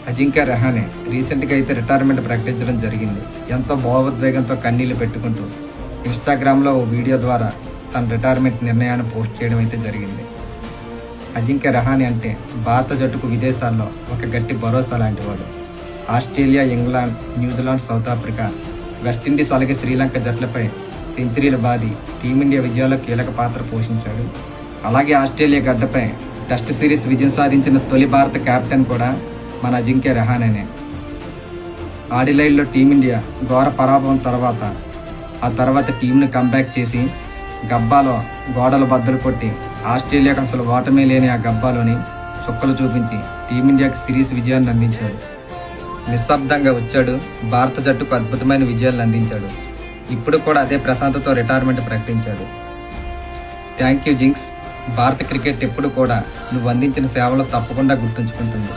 అజింక్య రహానే రీసెంట్గా అయితే రిటైర్మెంట్ ప్రకటించడం జరిగింది. ఎంతో భావోద్వేగంతో కన్నీళ్లు పెట్టుకుంటూ ఇన్స్టాగ్రామ్లో ఓ వీడియో ద్వారా తన రిటైర్మెంట్ నిర్ణయాన్ని పోస్ట్ చేయడం అయితే జరిగింది. అజింక్య రహానే అంటే భారత జట్టుకు విదేశాల్లో ఒక గట్టి భరోసా లాంటివాడు. Australia, England, New Zealand, South Africa, West Indies అలాగే శ్రీలంక జట్లపై సెంచరీలు బాది టీమిండియా విజయాల్లో కీలక పాత్ర పోషించాడు. అలాగే ఆస్ట్రేలియా గడ్డపై టెస్ట్ సిరీస్ విజయం సాధించిన తొలి భారత కెప్టెన్ కూడా మన అజింక్య రహానేనే. ఆడిలైడ్లో టీమిండియా ఘోర పరాభవం ఆ తర్వాత టీంను కంబ్యాక్ చేసి గబ్బాలో గోడలు బద్దలు కొట్టి ఆస్ట్రేలియాకు అసలు ఓటమే లేని ఆ గబ్బాలోని చుక్కలు చూపించి టీమిండియాకి సిరీస్ విజయాన్ని అందించాడు. నిశ్శబ్దంగా వచ్చాడు, భారత జట్టుకు అద్భుతమైన విజయాలను అందించాడు. ఇప్పుడు కూడా అదే ప్రశాంతతో రిటైర్మెంట్ ప్రకటించాడు. Thank you jinx. భారత క్రికెట్ ఎప్పుడు కూడా నువ్వు అందించిన సేవలు తప్పకుండా గుర్తుంచుకుంటుంది.